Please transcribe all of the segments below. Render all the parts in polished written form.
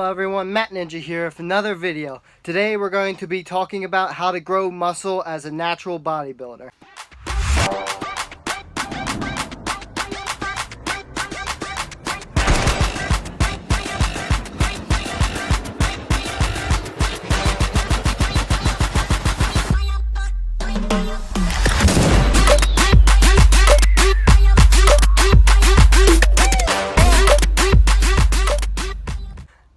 Hello everyone, Matt Ninja here with another video. Today we're going to be talking about how to grow muscle as a natural bodybuilder.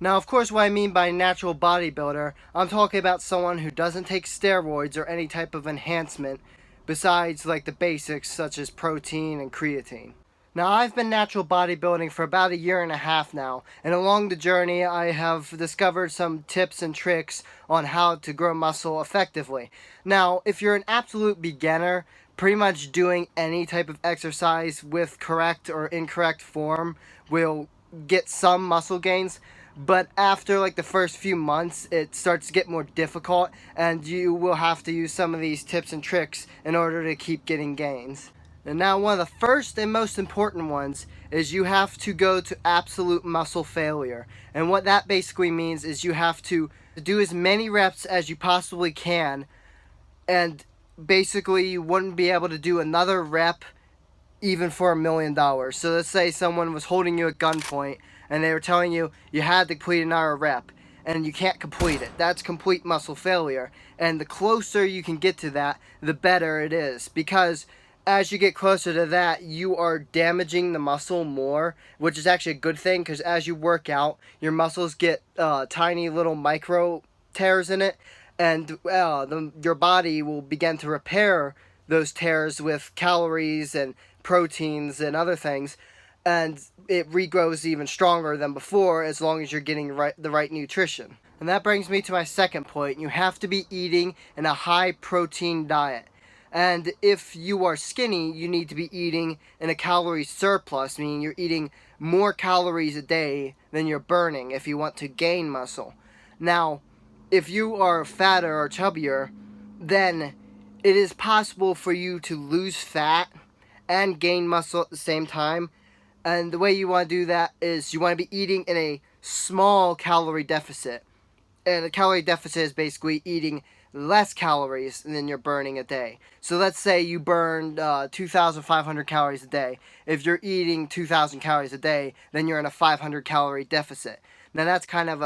Now, of course, what I mean by natural bodybuilder, I'm talking about someone who doesn't take steroids or any type of enhancement besides like the basics such as protein and creatine. Now, I've been natural bodybuilding for about a year and a half now, and along the journey I have discovered some tips and tricks on how to grow muscle effectively. Now, if you're an absolute beginner, pretty much doing any type of exercise with correct or incorrect form will get some muscle gains. But after like the first few months, it starts to get more difficult, and you will have to use some of these tips and tricks in order to keep getting gains. And now one of the first and most important ones is you have to go to absolute muscle failure. And what that basically means is you have to do as many reps as you possibly can, and basically you wouldn't be able to do another rep even for $1 million. So let's say someone was holding you at gunpoint and they were telling you you had to complete another rep and you can't complete it. That's complete muscle failure. And the closer you can get to that, the better it is, because as you get closer to that, you are damaging the muscle more, which is actually a good thing, because as you work out, your muscles get tiny little micro tears in it, and your body will begin to repair those tears with calories and proteins and other things, and it regrows even stronger than before as long as you're getting the right nutrition. And that brings me to my second point. You have to be eating in a high protein diet. And if you are skinny, you need to be eating in a calorie surplus, meaning you're eating more calories a day than you're burning if you want to gain muscle. Now, if you are fatter or chubbier, then it is possible for you to lose fat and gain muscle at the same time. And the way you want to do that is you want to be eating in a small calorie deficit. And a calorie deficit is basically eating less calories than you're burning a day. So let's say you burned 2,500 calories a day. If you're eating 2,000 calories a day, then you're in a 500 calorie deficit. Now that's kind of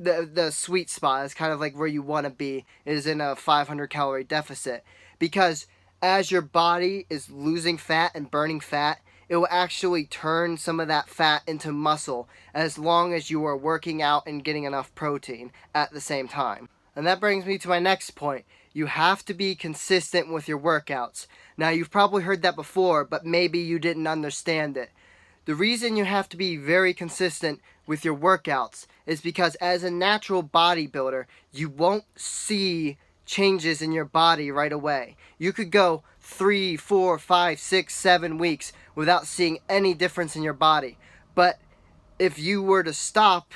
the sweet spot. Is kind of like where you want to be, is in a 500 calorie deficit. Because as your body is losing fat and burning fat, it will actually turn some of that fat into muscle as long as you are working out and getting enough protein at the same time. And that brings me to my next point. You have to be consistent with your workouts. Now, you've probably heard that before, but maybe you didn't understand it. The reason you have to be very consistent with your workouts is because as a natural bodybuilder, you won't see changes in your body right away. You could go 3, 4, 5, 6, 7 weeks without seeing any difference in your body. But if you were to stop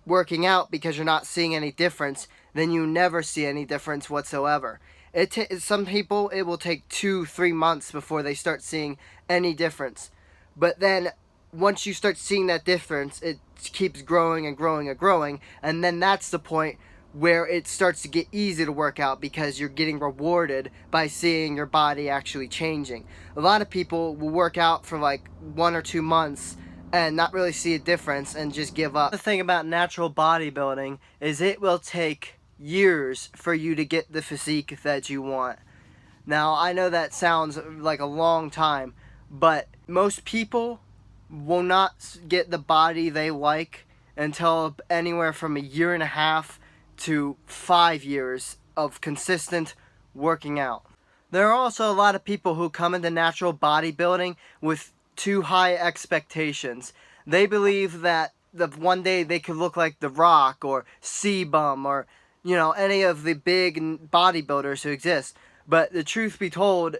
working out because you're not seeing any difference, then you never see any difference whatsoever. Some people, it will take 2-3 months before they start seeing any difference. But then once you start seeing that difference, it keeps growing and growing and growing, and then that's the point where it starts to get easy to work out because you're getting rewarded by seeing your body actually changing. A lot of people will work out for like 1 or 2 months and not really see a difference and just give up. The thing about natural bodybuilding is it will take years for you to get the physique that you want. Now, I know that sounds like a long time, but most people will not get the body they like until anywhere from 1.5 years to 5 years of consistent working out. There are also a lot of people who come into natural bodybuilding with too high expectations. They believe that one day they could look like The Rock or C-Bum or, any of the big bodybuilders who exist. But the truth be told,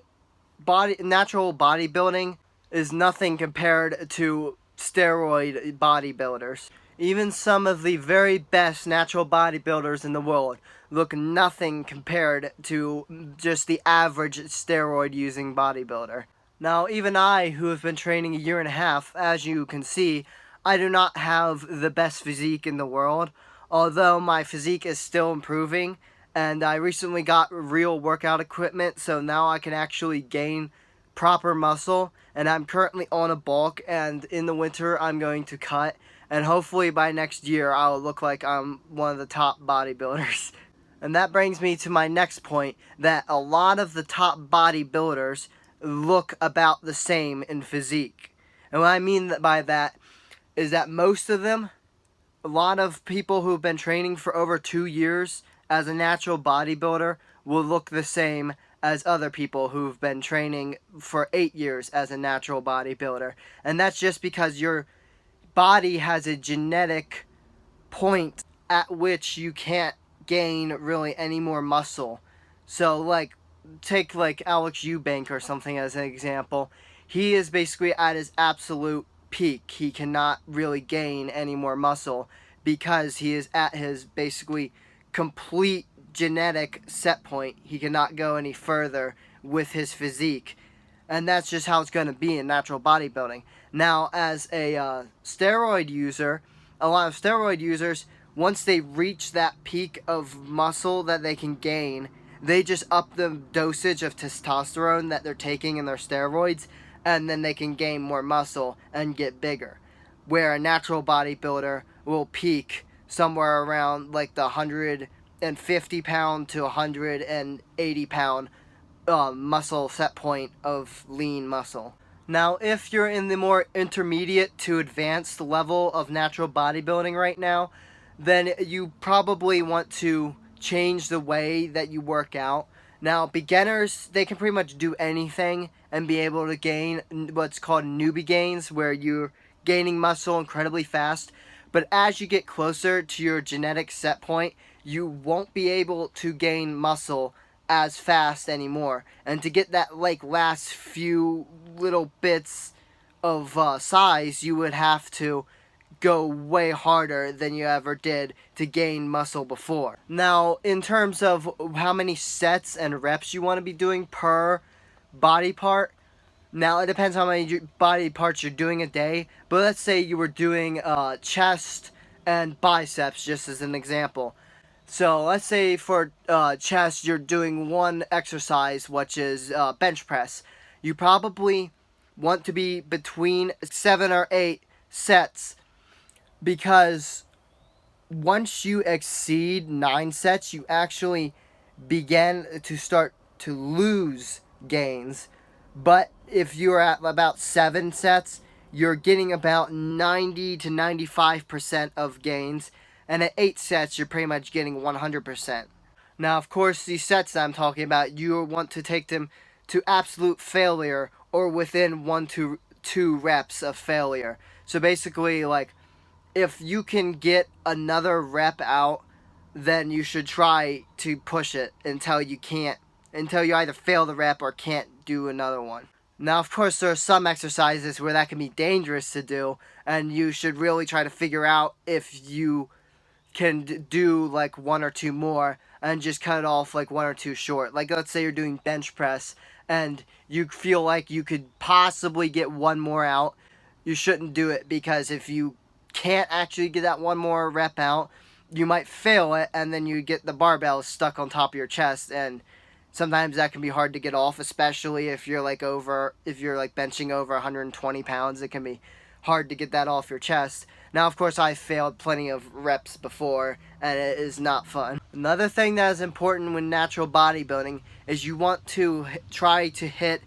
natural bodybuilding is nothing compared to steroid bodybuilders. Even some of the very best natural bodybuilders in the world look nothing compared to just the average steroid-using bodybuilder. Now, even I, who have been training 1.5 years, as you can see, I do not have the best physique in the world, although my physique is still improving, and I recently got real workout equipment, so now I can actually gain proper muscle, and I'm currently on a bulk, and in the winter I'm going to cut, and hopefully by next year I'll look like I'm one of the top bodybuilders. And that brings me to my next point, that a lot of the top bodybuilders look about the same in physique. And what I mean by that is that most of them, a lot of people who've been training for over 2 years as a natural bodybuilder will look the same as other people who've been training for 8 years as a natural bodybuilder. And that's just because your body has a genetic point at which you can't gain really any more muscle. So like take like Alex Eubank or something as an example. He is basically at his absolute peak. He cannot really gain any more muscle because he is at his basically complete genetic set point. He cannot go any further with his physique. And that's just how it's going to be in natural bodybuilding. Now, as a steroid user, a lot of steroid users, once they reach that peak of muscle that they can gain, they just up the dosage of testosterone that they're taking in their steroids, and then they can gain more muscle and get bigger. Where a natural bodybuilder will peak somewhere around like the 150 pound to 180 pound muscle set point of lean muscle. Now, if you're in the more intermediate to advanced level of natural bodybuilding right now, then you probably want to change the way that you work out. Now, beginners, they can pretty much do anything and be able to gain what's called newbie gains, where you're gaining muscle incredibly fast. But as you get closer to your genetic set point, you won't be able to gain muscle as fast anymore. And to get that like last few little bits of size, you would have to go way harder than you ever did to gain muscle before. Now, in terms of how many sets and reps you want to be doing per body part, now it depends how many body parts you're doing a day, but let's say you were doing chest and biceps just as an example. So let's say for chest you're doing one exercise, which is bench press. You probably want to be between 7 or 8 sets, because once you exceed 9 sets, you actually begin to start to lose gains. But if you're at about 7 sets, you're getting about 90 to 95% of gains. And at 8 sets, you're pretty much getting 100%. Now, of course, these sets that I'm talking about, you want to take them to absolute failure or within 1 to 2 reps of failure. So basically, like, if you can get another rep out, then you should try to push it until you can't, until you either fail the rep or can't do another one. Now, of course, there are some exercises where that can be dangerous to do, and you should really try to figure out if you can do like 1 or 2 more and just cut off like 1 or 2 short. Like, let's say you're doing bench press and you feel like you could possibly get one more out. You shouldn't do it, because if you can't actually get that one more rep out, you might fail it, and then you get the barbell stuck on top of your chest, and sometimes that can be hard to get off, especially if you're like benching over 120 pounds. It can be hard to get that off your chest. Now, of course, I've failed plenty of reps before, and it is not fun. Another thing that is important when natural bodybuilding is you want to try to hit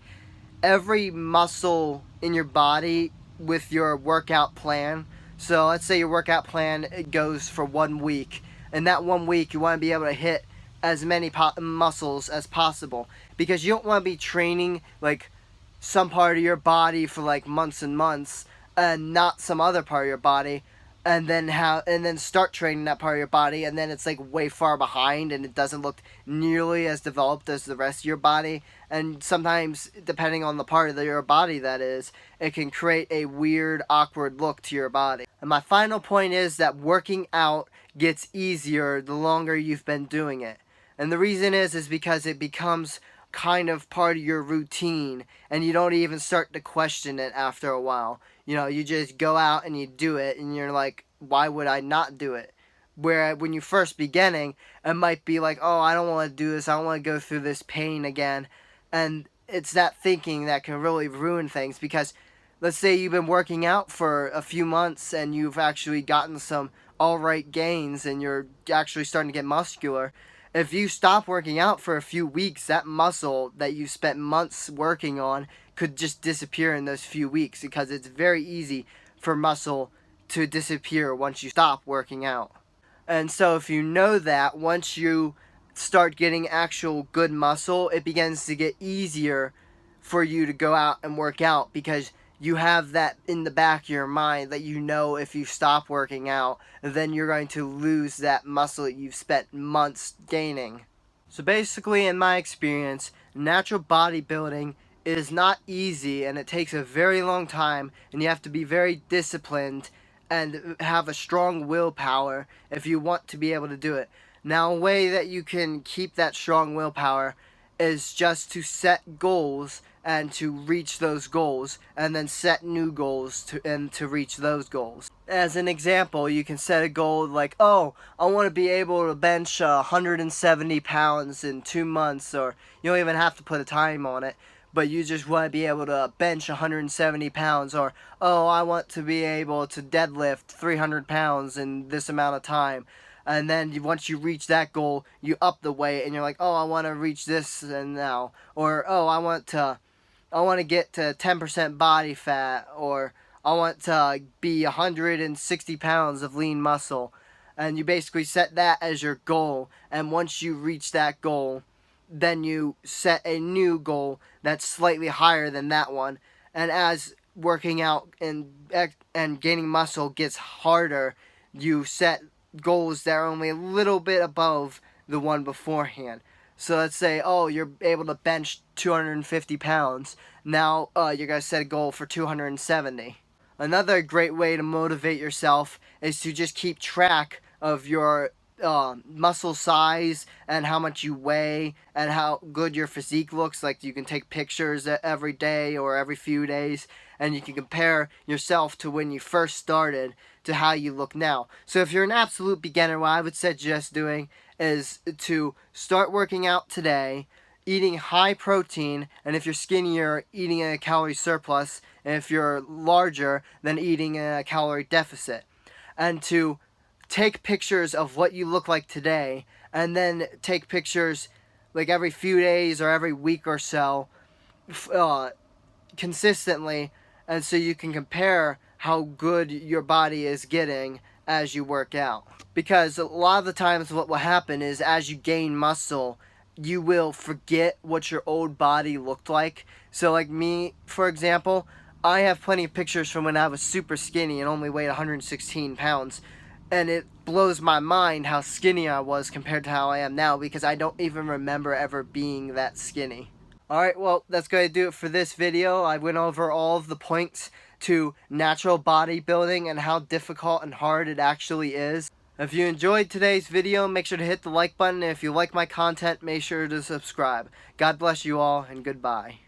every muscle in your body with your workout plan. So let's say your workout plan goes for 1 week. And that 1 week you want to be able to hit as many muscles as possible, because you don't want to be training like some part of your body for like months and months and not some other part of your body, and then start training that part of your body, and then it's like way far behind and it doesn't look nearly as developed as the rest of your body. And sometimes, depending on the part of your body that is, it can create a weird, awkward look to your body. And my final point is that working out gets easier the longer you've been doing it. And the reason is because it becomes kind of part of your routine, and you don't even start to question it after a while. You just go out and you do it, and you're like, why would I not do it? Where when you first beginning, it might be like, oh, I don't want to do this, I don't want to go through this pain again. And it's that thinking that can really ruin things, because let's say you've been working out for a few months and you've actually gotten some alright gains and you're actually starting to get muscular. If you stop working out for a few weeks, that muscle that you spent months working on could just disappear in those few weeks, because it's very easy for muscle to disappear once you stop working out. And so if you know that, once you start getting actual good muscle, it begins to get easier for you to go out and work out, because you have that in the back of your mind that you know if you stop working out, then you're going to lose that muscle that you've spent months gaining. So basically, in my experience, natural bodybuilding is not easy, and it takes a very long time, and you have to be very disciplined and have a strong willpower if you want to be able to do it. Now, a way that you can keep that strong willpower is just to set goals and to reach those goals, and then set new goals to reach those goals. As an example, you can set a goal like, oh, I want to be able to bench 170 pounds in 2 months, or you don't even have to put a time on it, but you just want to be able to bench 170 pounds, or, oh, I want to be able to deadlift 300 pounds in this amount of time. And then once you reach that goal, you up the weight, and you're like, oh, I want to reach this and now, or, oh, I want to get to 10% body fat, or I want to be 160 pounds of lean muscle. And you basically set that as your goal, and once you reach that goal, then you set a new goal that's slightly higher than that one. And as working out and gaining muscle gets harder, you set goals that are only a little bit above the one beforehand. So let's say, oh, you're able to bench 250 pounds. Now you're going to set a goal for 270. Another great way to motivate yourself is to just keep track of your muscle size and how much you weigh and how good your physique looks. Like, you can take pictures every day or every few days, and you can compare yourself to when you first started to how you look now. So if you're an absolute beginner, what I would suggest doing is to start working out today, eating high protein, and if you're skinnier, eating a calorie surplus, and if you're larger, then eating a calorie deficit. And to take pictures of what you look like today, and then take pictures like every few days or every week or so, consistently, and so you can compare how good your body is getting as you work out. Because a lot of the times what will happen is, as you gain muscle, you will forget what your old body looked like. So like me, for example, I have plenty of pictures from when I was super skinny and only weighed 116 pounds. And it blows my mind how skinny I was compared to how I am now, because I don't even remember ever being that skinny. Alright, well, that's going to do it for this video. I went over all of the points to natural bodybuilding and how difficult and hard it actually is. If you enjoyed today's video, make sure to hit the like button. And if you like my content, make sure to subscribe. God bless you all, and goodbye.